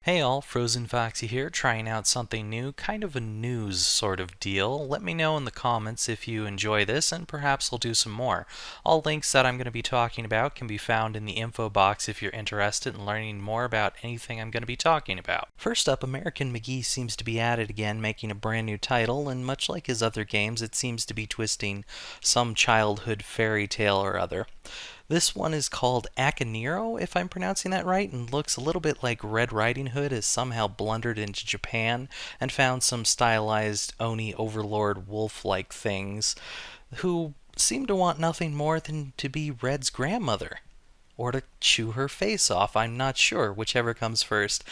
Hey all, FrozenFoxy here, trying out something new, kind of a news sort of deal. Let me know in the comments if you enjoy this, and perhaps I'll do some more. All links that I'm going to be talking about can be found in the info box if you're interested in learning more about anything I'm going to be talking about. First up, American McGee seems to be at it again, making a brand new title, and much like his other games, it seems to be twisting some childhood fairy tale or other. This one is called Akaneiro, if I'm pronouncing that right, and looks a little bit like Red Riding Hood has somehow blundered into Japan and found some stylized Oni overlord wolf-like things who seem to want nothing more than to be Red's grandmother. Or to chew her face off, I'm not sure, whichever comes first.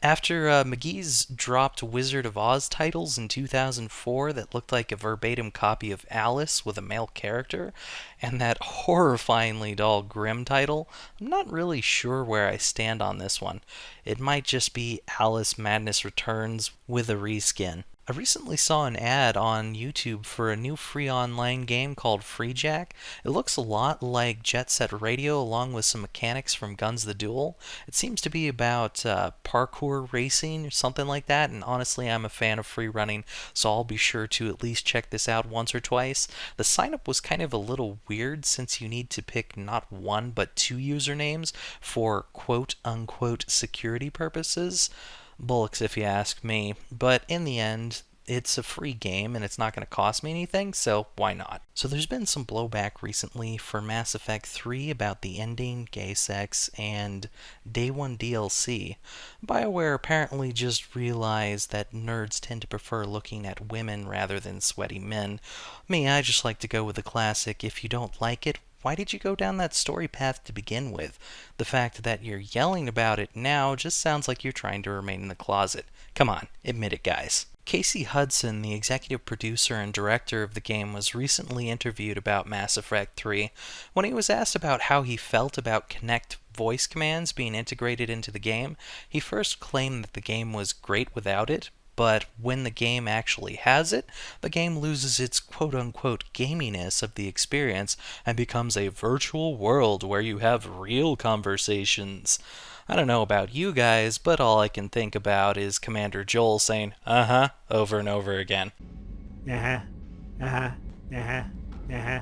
After McGee's dropped Wizard of Oz titles in 2004 that looked like a verbatim copy of Alice with a male character, and that horrifyingly dull Grimm title, I'm not really sure where I stand on this one. It might just be Alice Madness Returns with a reskin. I recently saw an ad on YouTube for a new free online game called Freejack. It looks a lot like Jet Set Radio along with some mechanics from Guns the Duel. It seems to be about parkour racing or something like that, and honestly I'm a fan of free running, so I'll be sure to at least check this out once or twice. The sign up was kind of a little weird since you need to pick not one but two usernames for quote unquote security purposes. Bullocks if you ask me, but in the end, it's a free game and it's not going to cost me anything, so why not? So there's been some blowback recently for Mass Effect 3 about the ending, gay sex, and Day 1 DLC. BioWare apparently just realized that nerds tend to prefer looking at women rather than sweaty men. Me, I just like to go with the classic, if you don't like it, why did you go down that story path to begin with? The fact that you're yelling about it now just sounds like you're trying to remain in the closet. Come on, admit it, guys. Casey Hudson, the executive producer and director of the game, was recently interviewed about Mass Effect 3. When he was asked about how he felt about Kinect voice commands being integrated into the game, he first claimed that the game was great without it, but when the game actually has it, the game loses its quote-unquote gaminess of the experience and becomes a virtual world where you have real conversations. I don't know about you guys, but all I can think about is Commander Joel saying, uh-huh, over and over again. Uh-huh. Uh-huh. Uh-huh. Uh-huh.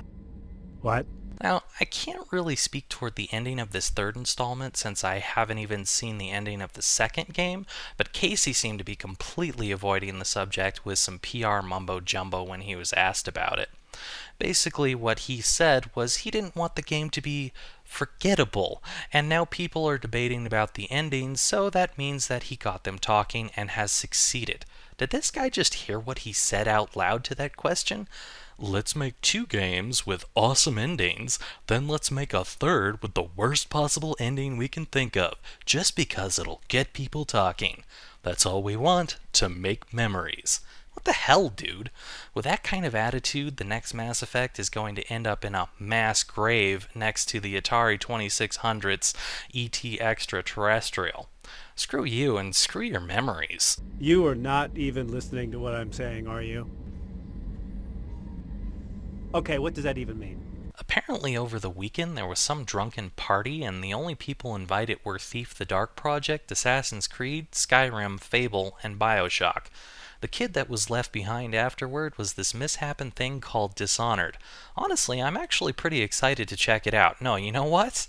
What? Now, I can't really speak toward the ending of this third installment since I haven't even seen the ending of the second game, but Casey seemed to be completely avoiding the subject with some PR mumbo-jumbo when he was asked about it. Basically, what he said was he didn't want the game to be forgettable, and now people are debating about the ending, so that means that he got them talking and has succeeded. Did this guy just hear what he said out loud to that question? Let's make two games with awesome endings, then let's make a third with the worst possible ending we can think of, just because it'll get people talking. That's all we want, to make memories. What the hell, dude? With that kind of attitude, the next Mass Effect is going to end up in a mass grave next to the Atari 2600's ET Extraterrestrial. Screw you and screw your memories. You are not even listening to what I'm saying, are you? Okay, what does that even mean? Apparently over the weekend there was some drunken party and the only people invited were Thief the Dark Project, Assassin's Creed, Skyrim, Fable, and Bioshock. The kid that was left behind afterward was this misshapen thing called Dishonored. Honestly, I'm actually pretty excited to check it out. No, you know what?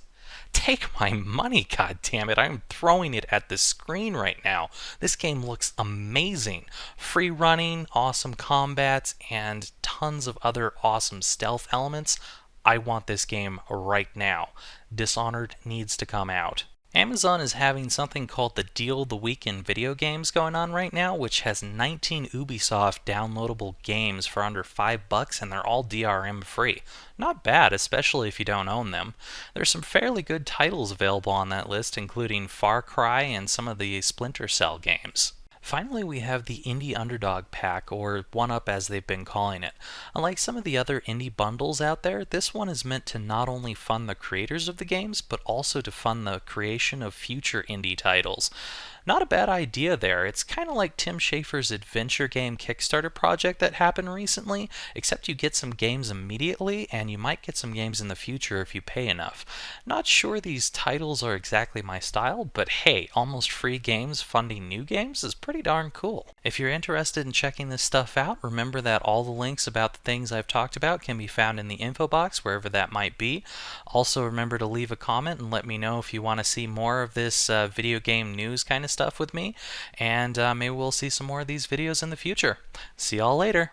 Take my money, goddammit. I'm throwing it at the screen right now. This game looks amazing. Free running, awesome combats, and tons of other awesome stealth elements. I want this game right now. Dishonored needs to come out. Amazon is having something called the Deal of the Week in video games going on right now, which has 19 Ubisoft downloadable games for under $5, and they're all DRM free. Not bad, especially if you don't own them. There's some fairly good titles available on that list, including Far Cry and some of the Splinter Cell games. Finally, we have the Indie Underdog Pack, or 1UP as they've been calling it. Unlike some of the other indie bundles out there, this one is meant to not only fund the creators of the games, but also to fund the creation of future indie titles. Not a bad idea there. It's kind of like Tim Schafer's adventure game Kickstarter project that happened recently, except you get some games immediately, and you might get some games in the future if you pay enough. Not sure these titles are exactly my style, but hey, almost free games funding new games is pretty darn cool. If you're interested in checking this stuff out, remember that all the links about the things I've talked about can be found in the info box, wherever that might be. Also, remember to leave a comment and let me know if you want to see more of this video game news kind of stuff with me, and maybe we'll see some more of these videos in the future. See y'all later.